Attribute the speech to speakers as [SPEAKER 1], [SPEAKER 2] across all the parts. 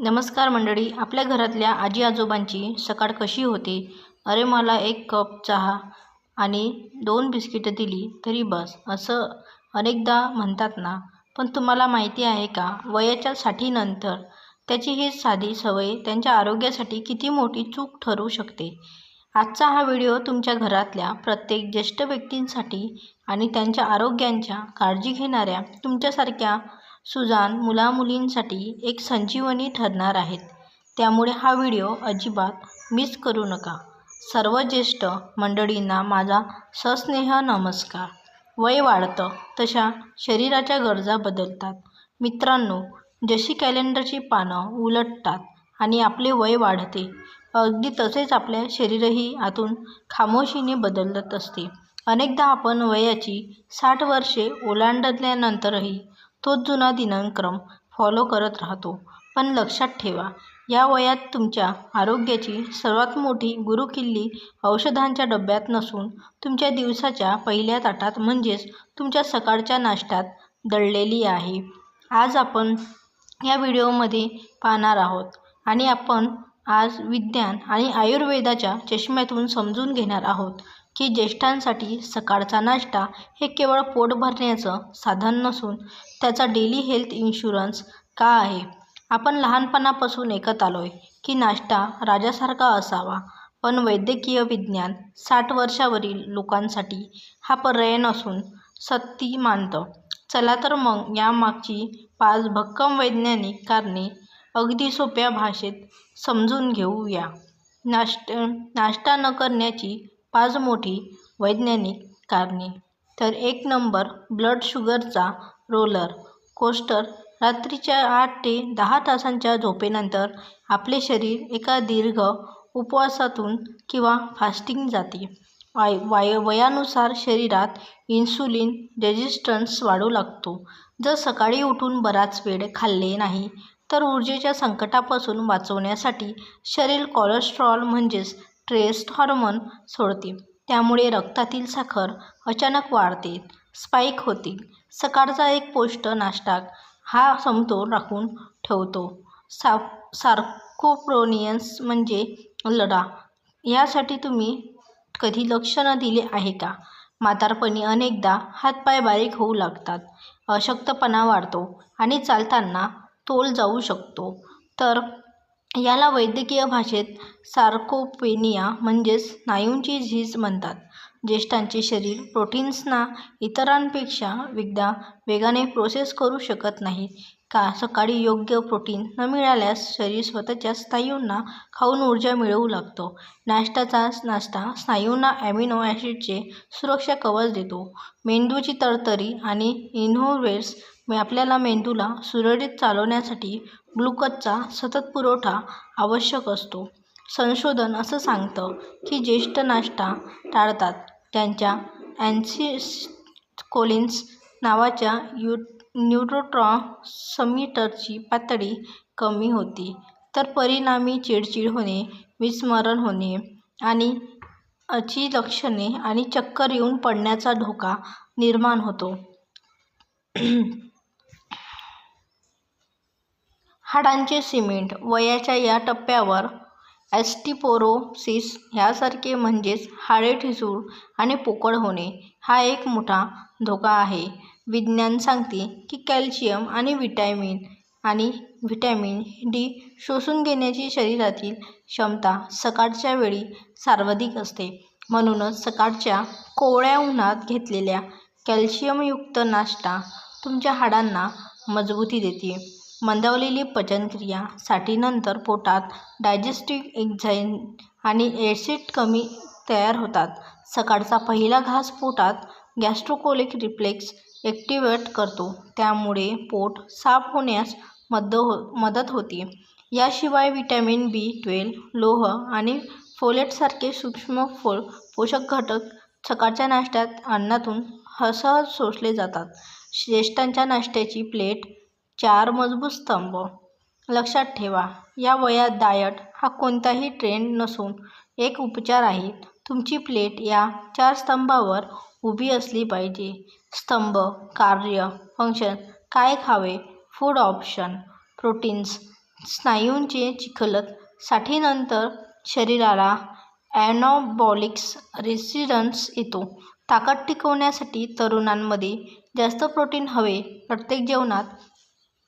[SPEAKER 1] नमस्कार मंडळी. आपल्या घरातल्या आजी आजोबांची सकाळ कशी होते? अरे मला 1 कप चहा आणि 2 बिस्किटं दिली तरी बस, असं अनेकदा म्हणतात ना. पण तुम्हाला माहिती आहे का, वयाच्या 60 नंतर त्याची ही साधी सवय त्यांच्या आरोग्यासाठी किती मोठी चूक ठरू शकते. आजचा हा व्हिडिओ तुमच्या घरातल्या प्रत्येक ज्येष्ठ व्यक्तींसाठी आणि त्यांच्या आरोग्याच्या काळजी घेणाऱ्या तुमच्यासारख्या सुजाण मुलामुलींसाठी एक संजीवनी ठरणार आहेत. त्यामुळे हा व्हिडिओ अजिबात मिस करू नका. सर्व ज्येष्ठ मंडळींना माझा सस्नेह नमस्कार. वय वाढतं तशा शरीराच्या गरजा बदलतात. मित्रांनो, जशी कॅलेंडरची पानं उलटतात आणि आपले वय वाढते, अगदी तसेच आपले शरीरही आतून खामोशीने बदलत असते. अनेकदा आपण वयाची 60 वर्षे ओलांडल्यानंतरही तोच जुना दिनक्रम फॉलो करत राहतो. पण लक्षात ठेवा, या वयात तुमच्या आरोग्याची सर्वात मोठी गुरुकिल्ली औषधांच्या डब्यात नसून तुमच्या दिवसाच्या पहिल्या ताटात म्हणजेच तुमच्या सकाळच्या नाश्त्यात दडलेली आहे. आज आपण या व्हिडिओमध्ये पाहणार आहोत आणि आपण आज विज्ञान आणि आयुर्वेदाच्या चष्म्यातून समजून घेणार आहोत की ज्येष्ठांसाठी सकाळचा नाश्ता हे केवळ पोट भरण्याचं साधन नसून त्याचा डेली हेल्थ इन्शुरन्स का आहे. आपण लहानपणापासून ऐकत आलोय की नाश्ता राजासारखा असावा, पण वैद्यकीय विज्ञान 60 वर्षावरील लोकांसाठी हा पर्याय नसून सक्ती मानतं. चला तर मग यामागची 5 भक्कम वैज्ञानिक कारणे अगदी सोप्या भाषेत समजून घेऊया. नाश्ता न करण्याची 5 मोठी वैज्ञानिक कारणे. तर 1 नंबर, ब्लड शुगरचा रोलर कोस्टर. रात्रीच्या 8 ते 10 तासांच्या झोपेनंतर आपले शरीर एका दीर्घ उपवासातून किंवा फास्टिंग जाते. वयानुसार शरीरात इन्सुलिन रेझिस्टन्स वाढू लागतो. जर सकाळी उठून बराच वेळ खाल्ले नाही तर ऊर्जेच्या संकटापासून वाचण्यासाठी शरीर कोलेस्टेरॉल म्हणजेच स्ट्रेस हार्मोन सोडते. त्यामुळे रक्तातील साखर अचानक वाढते, स्पाइक होते. सकाळचा एक पोस्ट नाश्ता हा समतोल राखून ठेवतो. सार्कोप्रोनियन्स म्हणजे लढा. यासाठी तुम्ही कधी लक्ष न दिले आहे का? म्हातारपणी अनेकदा हातपाय बारीक होऊ लागतात, अशक्तपणा वाढतो आणि चालताना तोल जाऊ शकतो. तर याला वैद्यकीय भाषेत सार्कोपेनिया म्हणजेच स्नायूंची झीज म्हणतात. ज्येष्ठांचे शरीर प्रोटीन्सना इतरांपेक्षा वेगाने प्रोसेस करू शकत नाही. सकाळी योग्य प्रोटीन न मिळाल्यास शरीर स्वतःच्या स्नायूंना खाऊन ऊर्जा मिळवू लागतं. नाश्ता स्नायूंना अॅमिनो ॲसिडचे सुरक्षा कवच देतो. मेंदूची तरतरी आणि इन्व्हेर्स आपल्याला मेंदूला सुरळीत चालवण्यासाठी ग्लुकोजचा सतत पुरवठा आवश्यक असतो. संशोधन असं सांगतं की ज्येष्ठ नाश्ता टाळतात त्यांच्या ॲसिटिल्कोलिन्स नावाच्या न्यूरोट्रान्समीटरची पातळी कमी होते. तर परिणामी चिडचिड होणे, विस्मरण होणे आणि ची लक्षणे आणि चक्कर येऊन पडण्याचा धोका निर्माण होतो. हाडांचे सिमेंट. वयाच्या या टप्प्यावर ऑस्टिओपोरोसिस ह्यासारखे म्हणजेच हाडे ठिसूळ आणि पोकळ होणे हा एक मोठा धोका आहे. विज्ञान सांगते की कॅल्शियम आणि व्हिटॅमिन डी शोषून घेण्याची शरीरातील क्षमता सकाळच्या वेळी सर्वाधिक असते. म्हणूनच सकाळच्या कोवळ्या उन्हात घेतलेला कॅल्शियमयुक्त नाश्ता तुमच्या हाडांना मजबुती देते. मंदावलेली पचनक्रिया. 60 नंतर पोटात डायजेस्टिव्ह एन्झाईम आणि ॲसिड कमी तयार होतात. सकाळचा पहिला घास पोटात गॅस्ट्रोकोलिक रिफ्लेक्स ॲक्टिव्हेट करतो. त्यामुळे पोट साफ होण्यास मदत होते. याशिवाय व्हिटॅमिन B12, लोह आणि फोलेटसारखे सूक्ष्म पोषक घटक सकाळच्या नाश्त्यात अन्नातून सहज शोषले जातात. ज्येष्ठांच्या नाश्त्याची प्लेट. 4 मजबूत स्तंभ. लक्षात ठेवा, या वयात डाएट हा कोणताही ट्रेंड नसून एक उपचार आहे. तुमची प्लेट या 4 स्तंभांवर उभी असली पाहिजे. स्तंभ. कार्य, फंक्शन. काय खावे? Food option. प्रोटीन्स. स्नायूंचे चिखलत साठीनंतर शरीराला ॲनाबॉलिक्स रेसिस्टन्स येतो. ताकद टिकवण्यासाठी तरुणांमध्ये जास्त प्रोटीन हवे. प्रत्येक जेवणात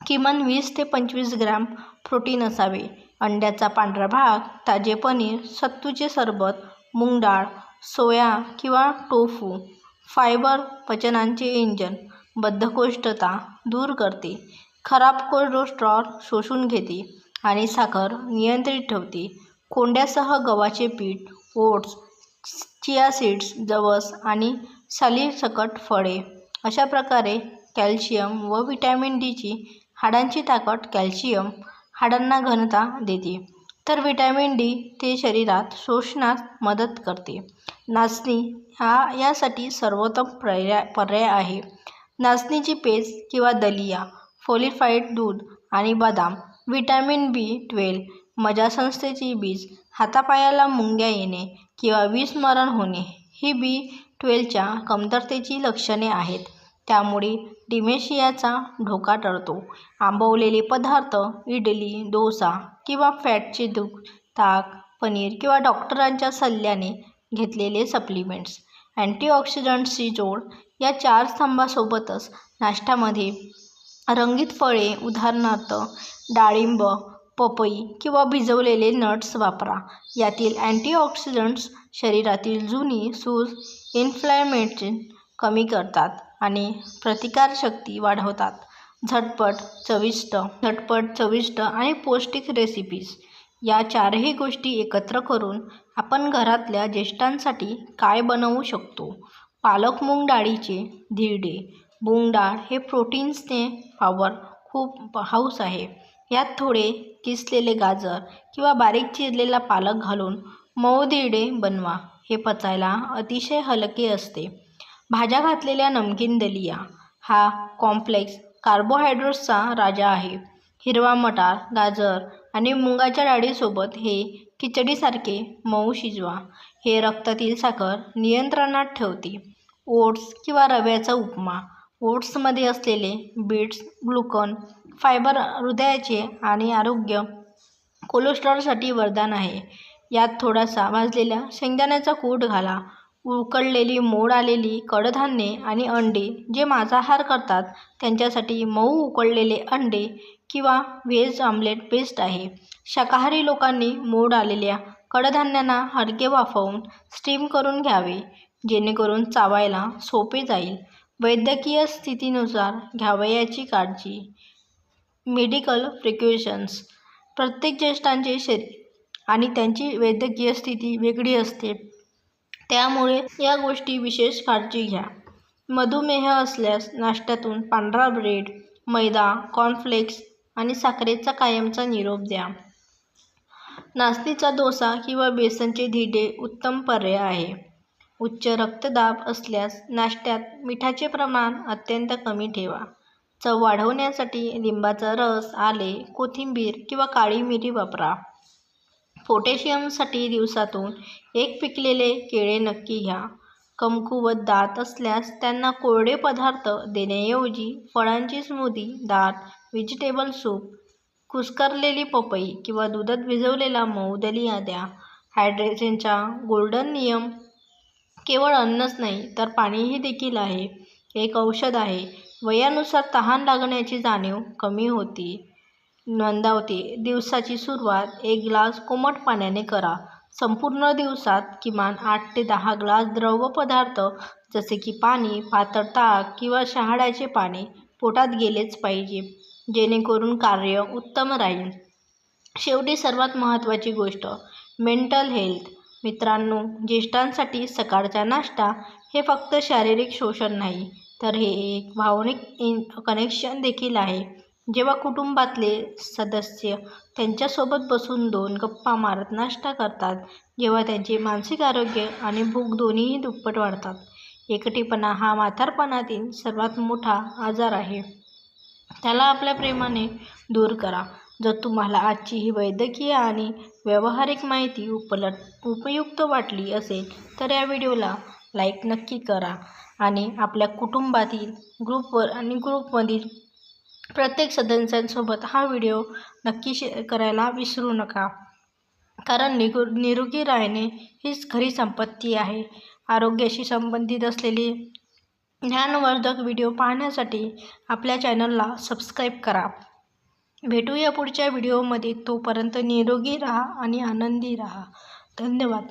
[SPEAKER 1] किमान 20 ते 25 ग्रॅम प्रोटीन असावे. अंड्याचा पांढरा भाग, ताजे पनीर, सत्तूचे सरबत, मूग डाळ, सोया किंवा टोफू. फायबर पचनाचे इंजिन, बद्धकोष्ठता दूर करते, खराब कोलेस्टेरॉल शोषून घेते आणि साखर नियंत्रित ठेवते. कोंड्यासह गव्हाचे पीठ, ओट्स, चिया सीड्स, जवस आणि सालीसकट फळे. अशा प्रकारे कॅल्शियम व व्हिटॅमिन डीची हाडांची ताकद. कॅल्शियम हाडांना घनता देते, तर व्हिटॅमिन डी ते शरीरात शोषण्यास मदत करते. नाचणी हा यासाठी सर्वोत्तम पर्याय आहे. नाचणीची पेस्ट किंवा दलिया, फोर्टिफाईड दूध आणि बदाम. व्हिटॅमिन B12, मज्जासंस्थेची बीज, हातापायाला मुंग्या येणे किंवा विस्मरण होणे ही B12च्या कमतरतेची लक्षणे आहेत. त्यामुळे डिमेन्शियाचा धोका टळतो. आंबवलेले पदार्थ, इडली, डोसा किंवा फॅटचे दूध, ताक, पनीर किंवा डॉक्टरांच्या सल्ल्याने घेतलेले सप्लिमेंट्स. अँटीऑक्सिडंट्सची जोड. या 4 स्तंभांसोबतच नाश्त्यामध्ये रंगीत फळे, उदाहरणार्थ डाळिंब, पपई किंवा भिजवलेले नट्स वापरा. यातील अँटीऑक्सिडंट्स शरीरातील जुनी सूज, इन्फ्लॅमेशन कमी करतात आणि प्रतिकारशक्ती वाढवतात. झटपट, चविष्ट आणि पौष्टिक रेसिपीज. या 4ही गोष्टी एकत्र करून आपण घरातल्या ज्येष्ठांसाठी काय बनवू शकतो? पालक मूग डाळीचे धिरडे. मूग डाळ हे प्रोटीन्सने पॉवर खूप हाऊस आहे. यात थोडे किसलेले गाजर किंवा बारीक चिरलेला पालक घालून मऊ धिरडे बनवा. हे पचायला अतिशय हलके असते. भाज्या घातलेल्या नमकीन दलिया हा कॉम्प्लेक्स कार्बोहायड्रेट्सचा राजा आहे. हिरवा मटार, गाजर आणि मुगाच्या डाळीसोबत हे खिचडीसारखे मऊ शिजवा. हे रक्तातील साखर नियंत्रणात ठेवते. ओट्स किंवा रव्याचा उपमा. ओट्समध्ये असलेले बीट्स, ग्लुकॉन, फायबर हृदयाचे आणि आरोग्य, कोलेस्टेरॉलसाठी वरदान आहे. यात थोडासा भाजलेल्या शेंगदाण्याचा कूट घाला. उकळलेली मोड आलेली कडधान्ये आणि अंडे. जे मांसाहार करतात त्यांच्यासाठी मऊ उकळलेले अंडे किंवा व्हेज ऑमलेट बेस्ट आहे. शाकाहारी लोकांनी मोड आलेल्या कडधान्यांना हलके वाफवून स्टीम करून घ्यावे, जेणेकरून चावायला सोपे जाईल. वैद्यकीय स्थितीनुसार घ्यावयाची काळजी. Medical precautions. प्रत्येक ज्येष्ठांचे शरीर आणि त्यांची वैद्यकीय स्थिती वेगळी असते, त्यामुळे या गोष्टी विशेष काळजी घ्या. मधुमेह असल्यास नाश्त्यातून पांढरा ब्रेड, मैदा, कॉर्नफ्लेक्स आणि साखरेचा कायमचा निरोप द्या. नाचणीचा डोसा किंवा बेसनचे धिरडे उत्तम पर्याय आहे. उच्च रक्तदाब असल्यास नाश्त्यात मिठाचे प्रमाण अत्यंत कमी ठेवा. चव वाढवण्यासाठी लिंबाचा रस, आले, कोथिंबीर किंवा काळी मिरी वापरा. पोटॅशियमसाठी दिवसातून 1 पिकलेले केळे नक्की घ्या. कमकुवत दात असल्यास त्यांना कोरडे पदार्थ देण्याऐवजी फळांची स्मूदी, दाट व्हेजिटेबल सूप, कुस्करलेली पपई किंवा दुधात भिजवलेला मऊ दलिया द्या. हायड्रेशनचा गोल्डन नियम. केवळ अन्नच नाही तर पाणीही देखील आहे. एक औषध आहे. वयानुसार तहान लागण्याची जाणीव कमी मंदावते. दिवसाची सुरुवात 1 ग्लास कोमट पाण्याने करा. संपूर्ण दिवसात किमान 8 ते 10 ग्लास द्रव पदार्थ जसे की पाणी, पातळ ताक किंवा शहाळ्याचे पाणी पोटात गेलेच पाहिजे, जेणेकरून कार्य उत्तम राहील. शेवटी सर्वात महत्त्वाची गोष्ट, मेंटल हेल्थ. मित्रांनो, ज्येष्ठांसाठी सकाळचा नाश्ता हे फक्त शारीरिक पोषण नाही, तर हे एक भावनिक कनेक्शन देखील आहे. जेव्हा कुटुंबातले सदस्य त्यांच्यासोबत बसून 2 गप्पा मारत नाश्ता करतात, जेव्हा त्यांचे मानसिक आरोग्य आणि भूक दोन्हीही दुप्पट वाढतात. एकटेपणा हा म्हातारपणातील सर्वात मोठा आजार आहे. त्याला आपल्या प्रेमाने दूर करा. जर तुम्हाला आजची ही वैद्यकीय आणि व्यावहारिक माहिती उपयुक्त वाटली असेल तर या व्हिडिओला लाईक नक्की करा आणि आपल्या कुटुंबातील ग्रुपमधील प्रत्येक सदस्यांसोबत हा व्हिडिओ नक्की शेअर करायला विसरू नका, कारण निरोगी राहणे हीच खरी संपत्ती आहे. आरोग्याशी संबंधित असलेली ज्ञानवर्धक व्हिडिओ पाहण्यासाठी आपल्या चॅनलला सबस्क्राईब करा. भेटूया पुढच्या व्हिडिओमध्ये. तोपर्यंत निरोगी राहा आणि आनंदी राहा. धन्यवाद.